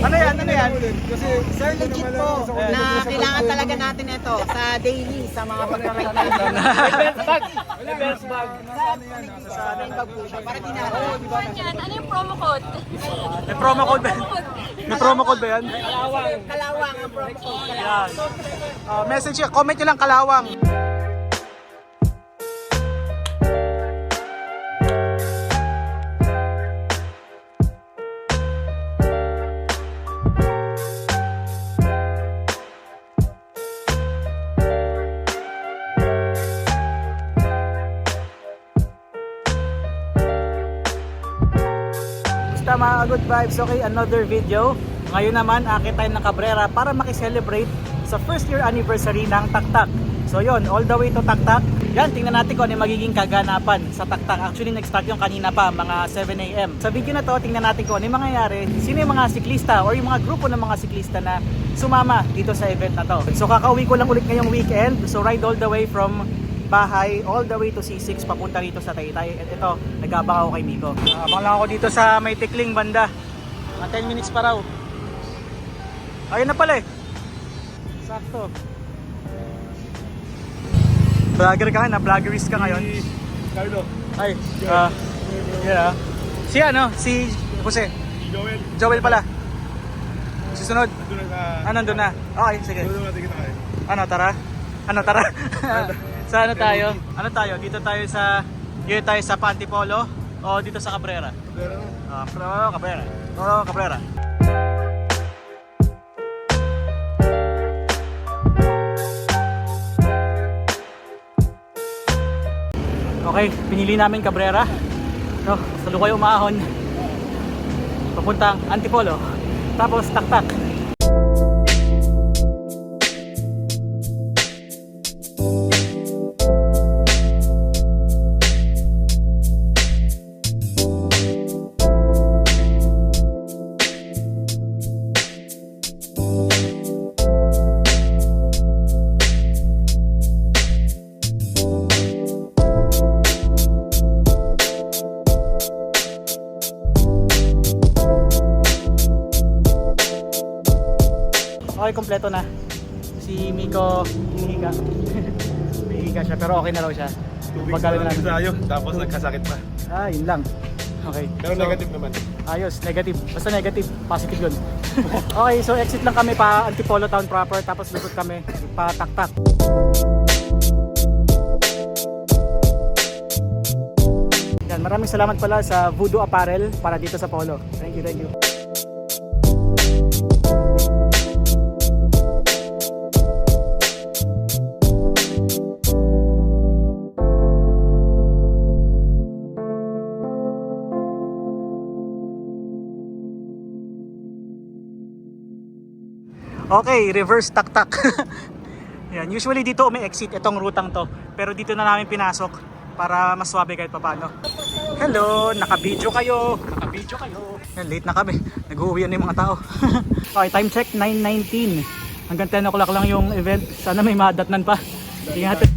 Ano yan? Ano yan? Kasi Sir, legit po na kailangan talaga natin ito sa daily, sa mga pagka-ride natin. Reverse bag. Sa main bag po siya, para di na Ano yung promo code? May promo code ba? May promo code ba yan? Kalawang ang promo code. Yan. Message, comment nyo lang Kalawang. Basta mga good vibes, okay, another video. Ngayon naman, akit tayo ng Cabrera para makiselebrate sa first year anniversary ng Taktak. So yon, all the way to Taktak. Yan, tingnan natin kung ano yung magiging kaganapan sa Taktak. Actually, nag-start yung kanina pa, mga 7 AM. Sa video na to, tingnan natin kung ano yung mangyayari, sino yung mga siklista or yung mga grupo ng mga siklista na sumama dito sa event na to. So kakauwi ko lang ulit ngayong weekend. So ride all the way from bahay all the way to C6 papunta rito sa Taytay. At ito, nag-aabang ako kay Miko. Abang lang ako dito sa may Tikling banda. Mga 10 minutes pa raw. Ayun na pala eh. Sakto. Vlogger ka na, vloggerist ka ngayon. Carlo, Ay, yeah. Si ano? Si Jose. Joel, Joel pala. Susunod. doon na Nandun na. Okay, sige. doon natin kita kayo. Ano, tara? Ano, tara? Sa ano tayo? Ano tayo? Dito tayo sa Pantipolo o dito sa Cabrera? Pero Cabrera. Oo, Cabrera. Okay, pinili namin Cabrera. No, salukay umahon. Papuntang Antipolo. Tapos Taktak. Okay, kompleto na. Si Miko, hinihiga. Hinihiga siya, pero okay na raw siya. Paggaling na namin. tayo, tapos nagkasakit pa. Yun lang. Okay. Pero negative naman. Ayos, negative. Basta negative, positive yun. Okay, so exit lang kami pa Antipolo Town proper, tapos likod kami pa Taktak. Yan, maraming salamat pala sa Voodoo Apparel para dito sa Polo. Thank you, thank you. Okay, reverse Taktak. Yan, usually dito umi-exit itong rutang to, pero dito na namin pinasok para mas swabe kahit papaano. Hello, naka-video kayo. Naka-video kayo. Yan, late na kami. Nag-uuwi na yung mga tao. Okay, time check 9:19. Hanggang 10 o'clock lang yung event. Sana may madatnan pa. Ingat.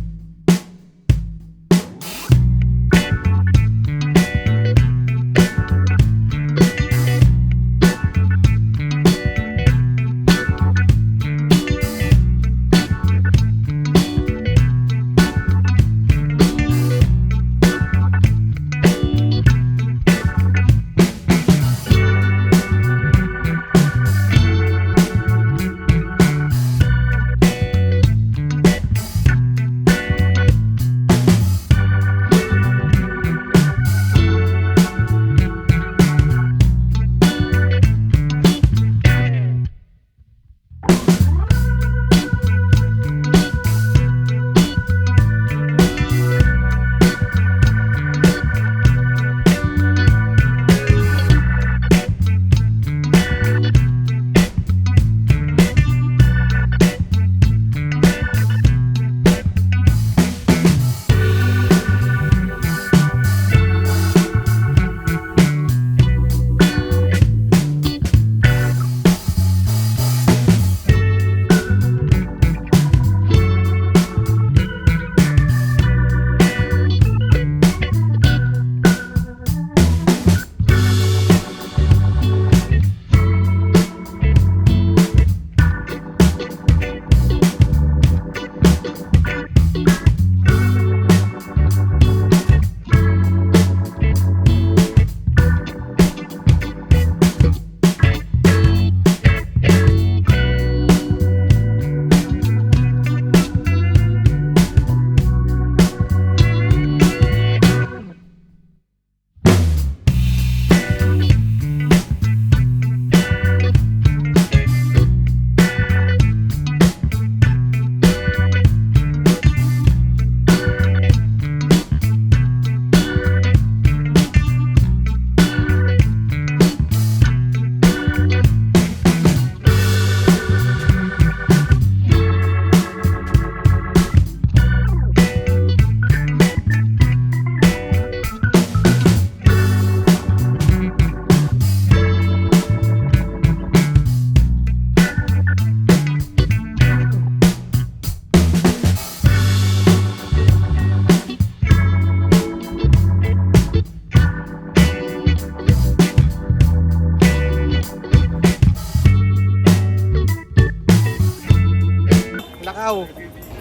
tao.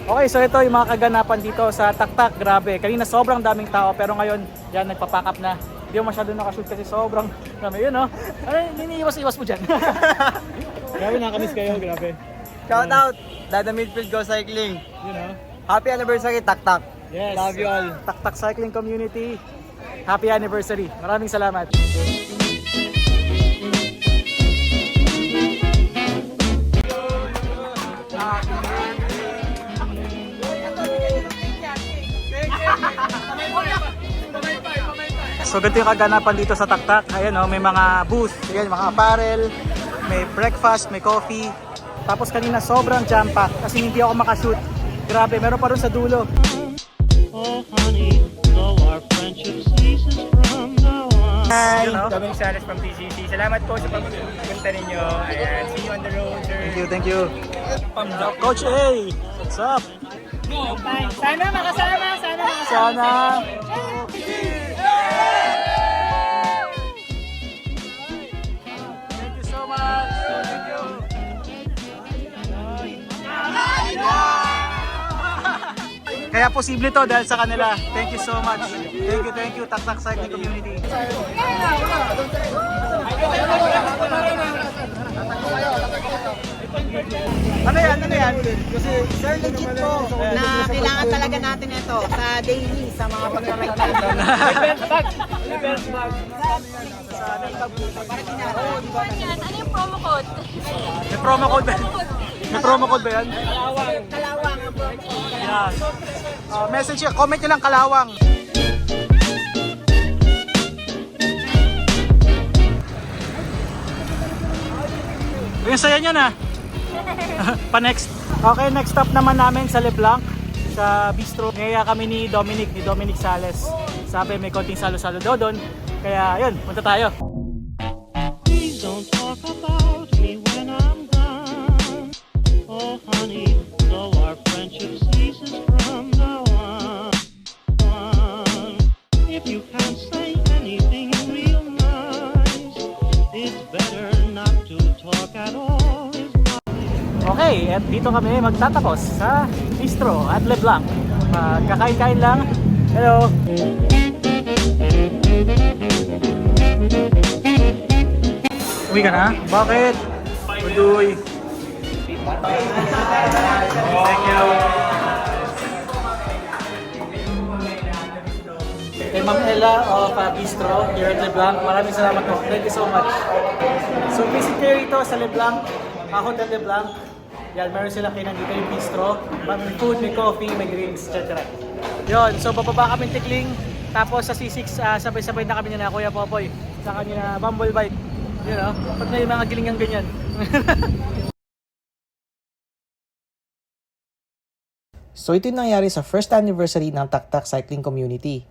Okay, so ito yung mga kaganapan dito sa Taktak. Grabe, kanina sobrang daming tao pero ngayon, yan, nagpapack up na. Hindi mo masyado nakashoot kasi sobrang dami. Yun, no? Ano, niniiwas-iwas mo dyan. Grabe, nakakamiss kayo, grabe. Shout out, Dada Midfield Go Cycling. Yun, no? Happy anniversary, Tak-Tak. Yes. Love you all. Taktak Cycling Community. Happy anniversary. Maraming salamat. So ganito yung kaganapan dito sa Taktak. Ayan may mga booth, ayan, mga apparel, may breakfast, may coffee. Tapos kanina sobrang jam pack kasi hindi ako makashoot. Grabe, meron pa rin sa dulo. Oh honey, though our friendship ceases from now on. Hi! Dominic Salas from TCC. Salamat po sa pagpunta ninyo. Ayan, see you on the road, sir. Thank you. Coach A, what's up? Sana makasama, sana makasama. Sana. Thank you so much. Thank you. Kaya posible to dahil sa kanila. Thank you so much. Thank you, Taktak Cycling Community. Ano yan? Sir, legit po na kailangan talaga natin ito sa daily, sa mga pagka-ride natin. Yan, ano yung promo code? May promo code ba? May promo code ba yan? Kalawang. Yan. Message nyo, comment nyo lang Kalawang. Yung saya nyo na. Pa-next. Okay, next stop naman namin sa Leblanc, sa bistro. Ngaya kami ni Dominic Sales. Sabi may konting salo-salo daw doon. Kaya yun, punta tayo. Please don't talk about me when I'm gone. Oh honey, though our friendship ceases from now on. If you can't say anything real nice, it's better not to talk at all. Okay, at dito kami magtatapos sa bistro at Leblanc. Magkakain-kain lang. Hello! Uwi ka na? Bakit? Udoy! Thank you! Kay Ma'am Ella of Bistro here at Leblanc. Maraming salamat po. Thank you so much. So visit kayo rito sa Leblanc, Hotel Leblanc. Yan, meron silang kainan dito yung bistro. May food, may coffee, may drinks, etc. Yun, so bababa kami Tikling. Tapos sa C6, sabay-sabay na kami na Kuya Popoy sa kanya Bumble Bike. Yun pag may mga gilingang ganyan. So ito yung nangyari sa first anniversary ng Taktak Cycling Community.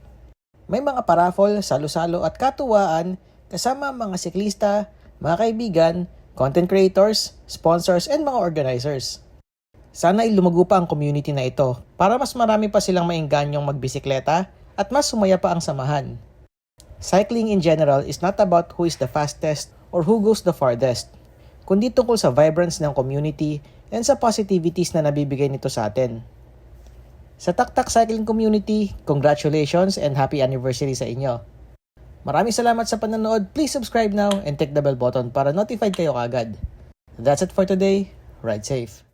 May mga paraffol, salo-salo at katuwaan kasama mga siklista, mga kaibigan, content creators, sponsors, and mga organizers. Sana ay lumago pa ang community na ito para mas marami pa silang mainganyong magbisikleta at mas sumaya pa ang samahan. Cycling in general is not about who is the fastest or who goes the farthest, kundi tungkol sa vibrance ng community and sa positivities na nabibigay nito sa atin. Sa Taktak Cycling Community, congratulations and happy anniversary sa inyo. Maraming salamat sa panonood. Please subscribe now and click the bell button para notified kayo kaagad. That's it for today. Ride safe.